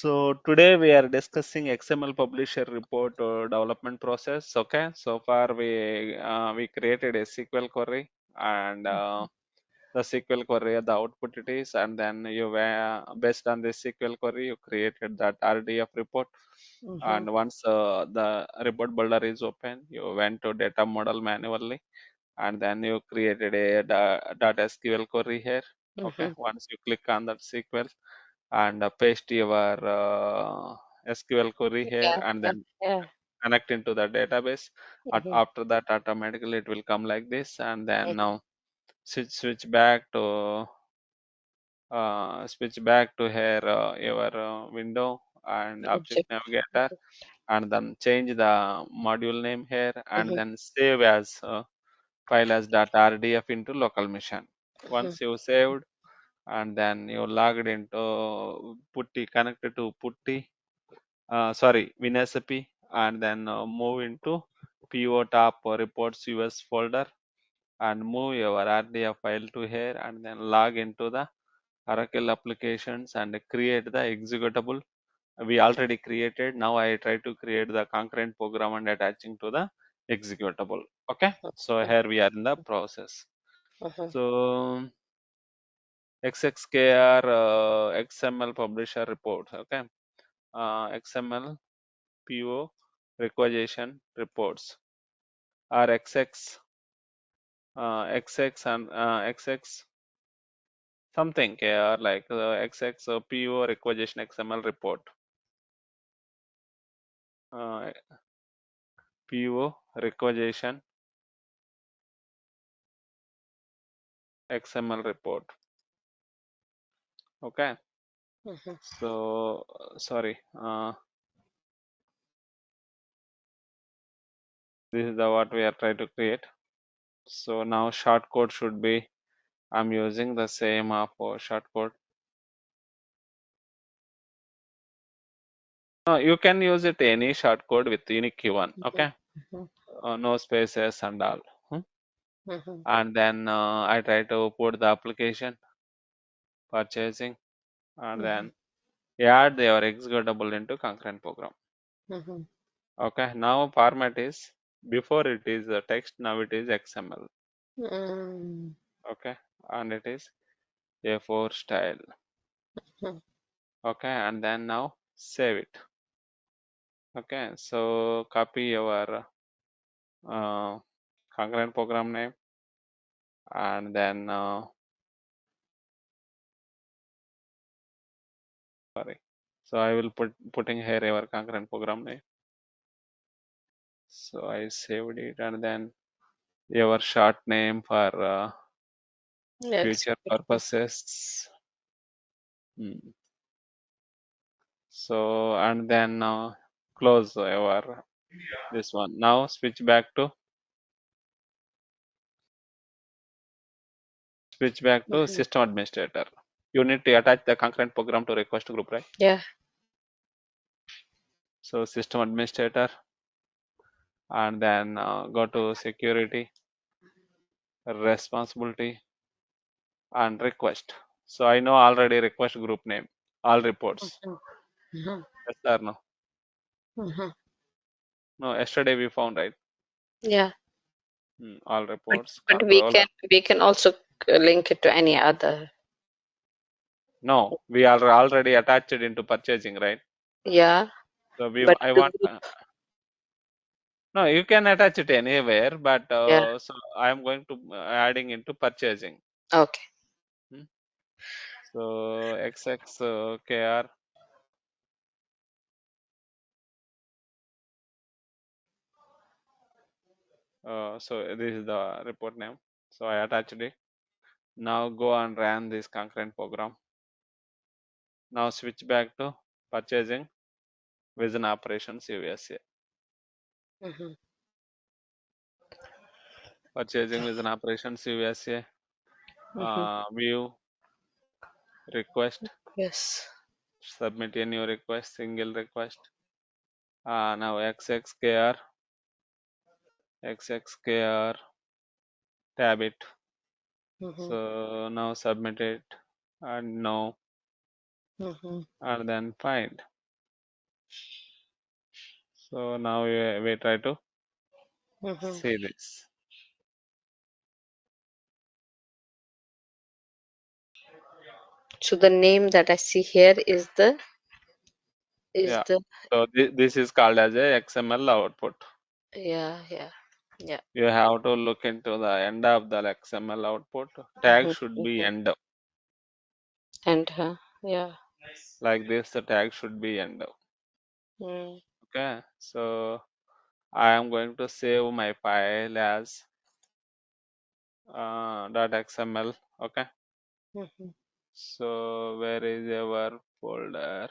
So today we are discussing XML Publisher report development process. Okay, so far we created a SQL query and the SQL query the output it is, and then you based on this SQL query you created that RDF report. And once the report builder is open, you went to data model manually, and then you created a data SQL query here. Okay, once you click on that SQL and paste your SQL query here Yeah, and then yeah. connect into the database. Mhm, After that, automatically it will come like this, and then mhm, now switch back to here your window and object Object. navigator, and then change the module name here, and Mhm, then save as file as .rdf into local machine. mhm, Once you saved, and then you logged into Putty, connected to Putty, sorry, WinSAP, and then move into PO top or reports US folder and move your RDF file to here, and then log into the Oracle applications and create the executable we already created. Now I try to create the concurrent program and attaching to the executable. Okay, so here we are in the process. mhm, So XXKR XML publisher report. Okay, XML PO requisition reports are XX and XX something KR like XX PO requisition XML report. Uh, PO requisition XML report. Okay, mhm. so sorry, this is the what we are trying to create. So now shortcode should be, I'm using the same shortcode. No, you can use it any shortcode with unique one. Okay, Mhm, no spaces and all. mhm, And then I try to put the application purchasing, and mhm, then add your executable into concurrent program. mhm, Okay, now format is, before it is text, now it is XML. mm, Okay, and it is A4 style. mhm, Okay, and then now save it. Okay, so copy your uh, concurrent program name, and then sorry, so I will putting here your concurrent program name. So I saved it, and then your short name for Yes. future purposes. Hmm. So and then close your this one. Now switch back to Mhm. system administrator. You need to attach the concurrent program to request group, right? Yeah. So system administrator, and then go to security, responsibility, and request. So I know already request group name, all reports. Mhm, mhm, Yes or no? mhm. No, yesterday we found, right? Yeah. All But reports, but we controller. can also link it to any other. No, we are already attached it into purchasing, right? Yeah. So But I the want, group. no, you can attach it anywhere, but Yeah. so I am going to adding into purchasing. Okay. Hmm. So XX KR. So this is the report name. So I attached it. Now go and run this concurrent program. Now switch back to purchasing vision operations USA. Mhm, Purchasing vision operations USA. mhm. View request. Yes. Submit a new request. Single request. Now XXKR tab it. Mhm, So now submit it, and no, mhm, and then find. So now we try to Mm-hmm. see this. So the name that I see here is Yeah. the So this is called as a XML output. yeah, yeah, yeah. You have to look into the end of the XML output. Tag Mm-hmm. should be Mm-hmm. end. And yeah. Like this, the tag should be end. Mm-hmm. Okay. So I am going to save my file as .xml. Okay. Mm-hmm. So where is our folder?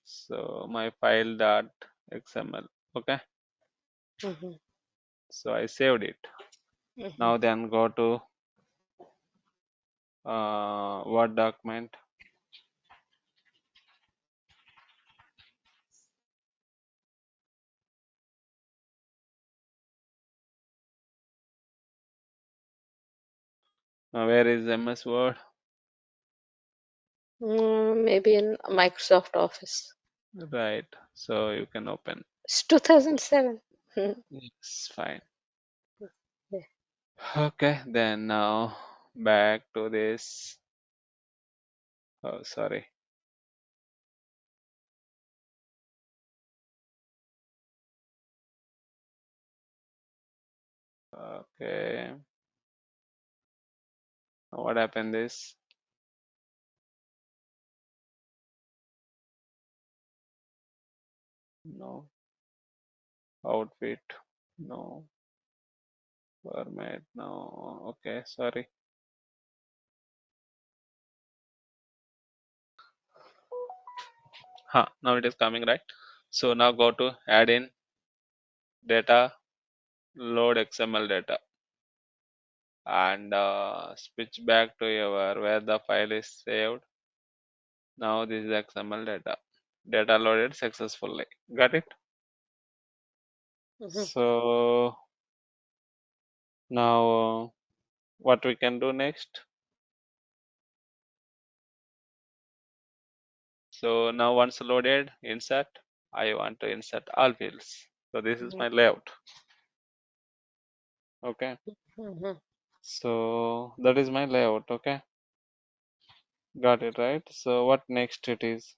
So my file .xml. Okay. Mm-hmm. So I saved it. Mm-hmm. Now then go to Word document. Now where is MS Word? Maybe in Microsoft Office. Right. So you can open. It's 2007. Mm. It's fine. Yeah. Okay. Then now back to this. Oh, sorry. Okay. What happened is no outfit, no format, no. Okay. Sorry. Now it is coming right. So now go to add in data, load XML data, and switch back to your where the file is saved. Now this is XML data. Data loaded successfully. Got it? Mm-hmm. So now what we can do next? So now once loaded, insert. I want to insert all fields. So this is my layout. Okay. Mm-hmm. So that is my layout. Okay. Got it right. So what next it is?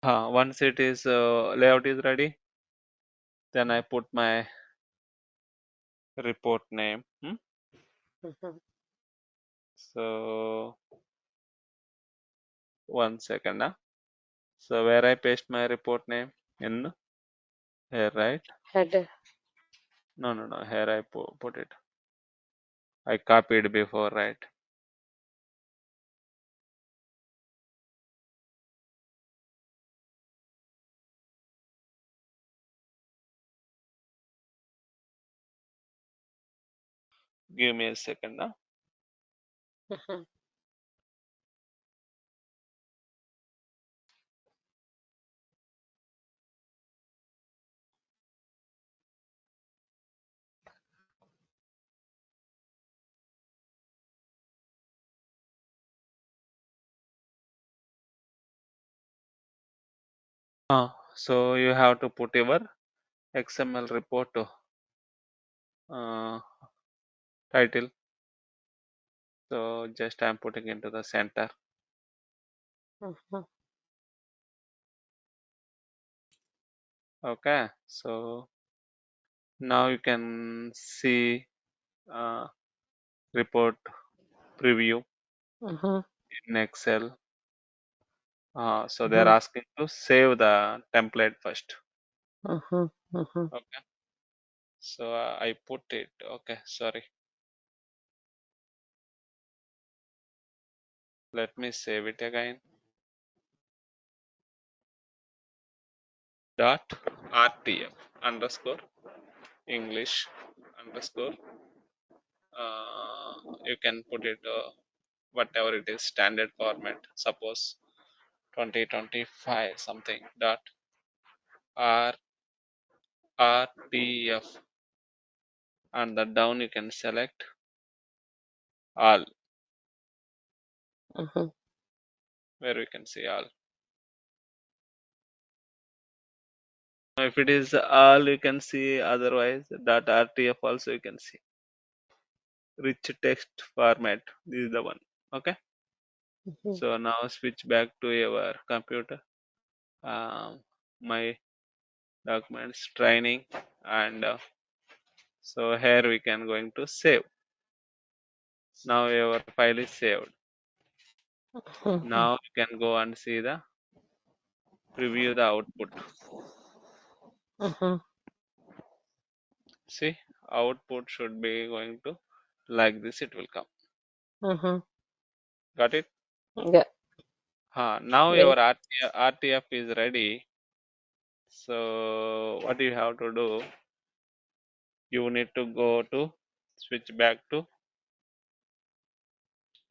Once it is layout is ready, then I put my report name. Mm-hmm. So one second. So where I paste my report name in here, right? Header. No. Here I put it. I copied before, right? Give me a second. Mm-hmm. So you have to put your XML report uh, title. So just I'm putting into the center. Mm-hmm. Okay. So now you can see uh, report preview Mm-hmm. in Excel. So they're Mm-hmm. asking to save the template first. Mm-hmm. Mm-hmm. Okay. So I put it. Okay. Sorry. Let me save it again. Dot RTF underscore English underscore. You can put it whatever it is standard format. Suppose 2025 something dot RTF, and the down you can select all, Mhm. where we can see all. Now, if it is all, you can see, otherwise dot .rtf also you can see. Rich text format, this is the one. Okay. Mhm. So now switch back to your computer. Um, my documents training, and so here we can going to save. Now your file is saved. Mhm. Now you can go and see the preview the output. Mhm. See, output should be going to like this, it will come. Mhm. Got it? Yeah. Now Yeah. your RTF is ready. So what you have to do, you need to go to switch back to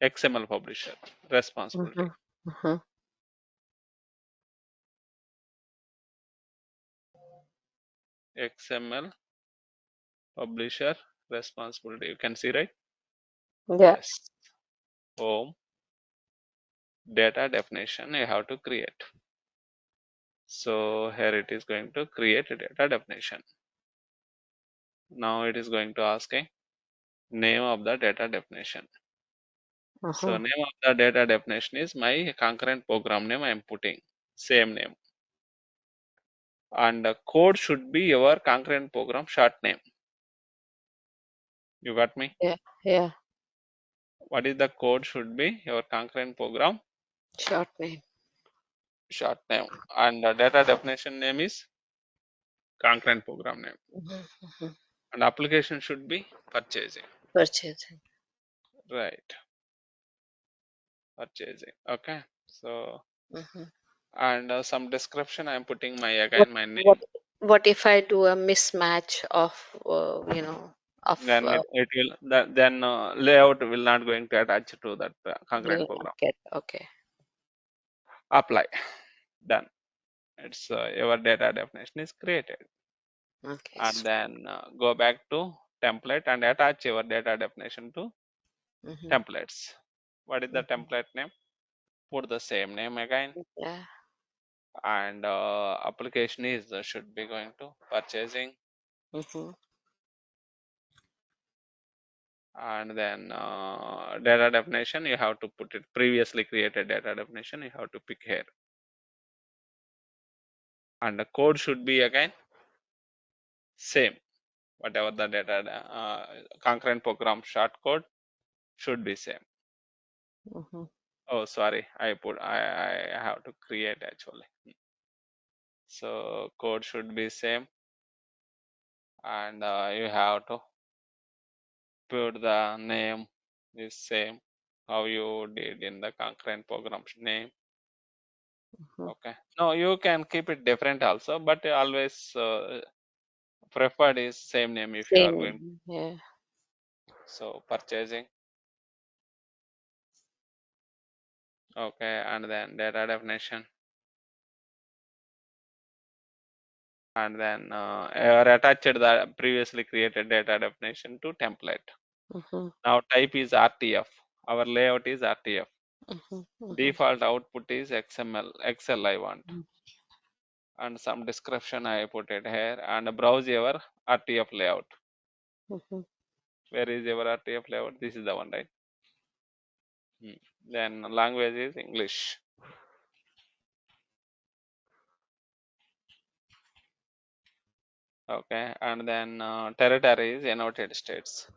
XML Publisher responsibility. Mhm. Mhm. XML Publisher responsibility. You can see, right? Yeah. Yes. Home, data definition you have to create. So here it is going to create a data definition. Now it is going to ask a name of the data definition. So Mhm. name of the data definition is my concurrent program name I am putting. Same name. And the code should be your concurrent program short name. You got me? Yeah. Yeah. What is the code should be your concurrent program Short name. short name. And the data definition name is concurrent program name. Mhm. Mhm. And application should be purchasing. Purchasing. Right. Purchasing. Okay. So Mhm. and some description I am putting my What again my what name. what if I do a mismatch of of Then it will that then layout will not going to attach to that concurrent will program. not get okay. Apply. Done. It's your data definition is created. Okay. And then go back to template and attach your data definition to Mhm. templates. What is the Mhm. template name? Put the same name again. Yeah. And application is should be going to purchasing. Mhm. And then data definition you have to put it previously created data definition you have to pick here. And the code should be again same, whatever the data concurrent program short code should be same. Mhm. Oh, sorry, I have to create actually. So code should be same, and you have to put the name is same how you did in the concurrent program name. Mhm. Okay. No, you can keep it different also, but always preferred is same name if you are going. Same. Yeah. So purchasing. Okay, and then data definition, and then attached the previously created data definition to template. Mhm. Now type is RTF. Our layout is RTF. Mhm. Mhm. Default output is XML, Excel I want. Mhm. And some description I put it here and browse your RTF layout. Mhm. Where is your RTF layout? This is the one, right? Then language is English. Okay, and then territory is United States.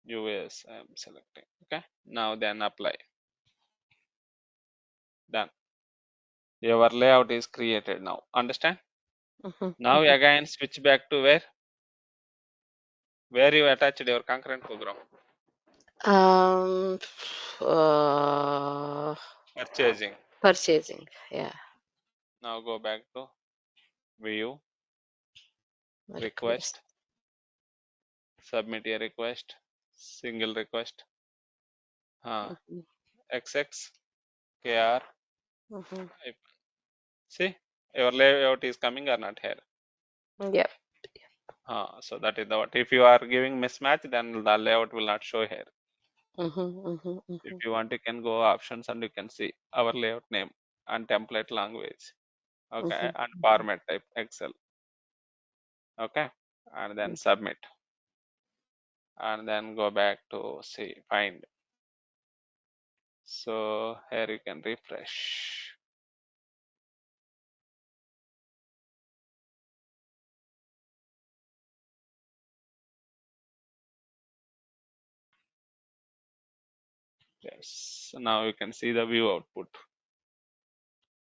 US I am selecting. Okay, now then apply. Done. Your layout is created now. Understand? Mhm. Now Mhm. again switch back to where you attached your concurrent program. Um. Uh, Purchasing. Purchasing. Yeah. Now go back to view, Request. request, submit a request, single request, Mhm. XX, KR. Mm-hmm. See, your layout is coming or not here. Yep. So that is the what. If you are giving mismatch, then the layout will not show here. Mm-hmm. Mm-hmm. If Mm-hmm. you want, you can go options and you can see our layout name and template language. Okay, and Mm-hmm. format type Excel. Okay, and then Mm-hmm. submit, and then go back to see find. So here you can refresh. Yes, so now you can see the view output.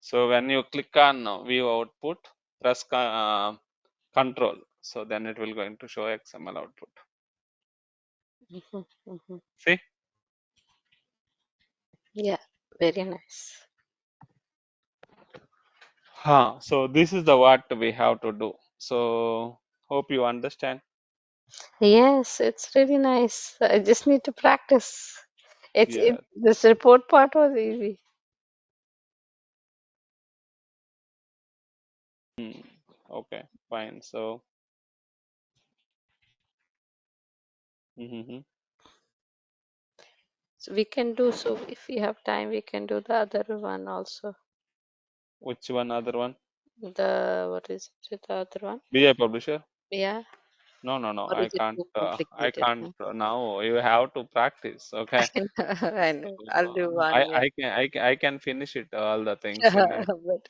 So when you click on view output, press control. So then it will going to show XML output. Mm-hmm. Mm-hmm. See? Yeah. Very nice. So this is the what we have to do. So hope you understand. Yes, it's really nice. I just need to practice. Yeah. This report part was easy. Hmm. Okay, fine. So, mhm. So we can do so if we have time, we can do the other one also. Which one other one? The what is it? The other one? BI publisher? Yeah. No, no, no. Or I is it can't. too I complicated? can't. Now you have to practice. Okay. I know. I know. I'll do I one. Yeah. I can I can finish it all the things in a But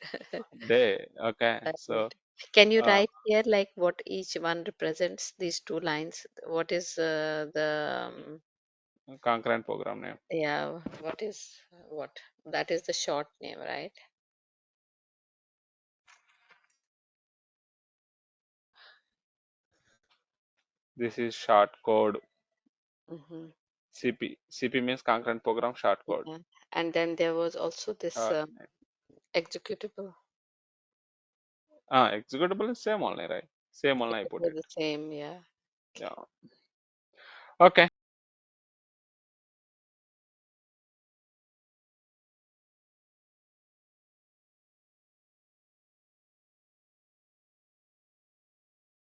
day. Okay. I So would. Can you uh, write here like what each one represents? These two lines. What is the concurrent program name. yeah? What is what? That is the short name, right? This is short code. Mm-hmm. CP. CP means concurrent program short code. Yeah. And then there was also this Short executable. executable is same only, right? Same only I It put was it. the same, yeah. Yeah. Okay.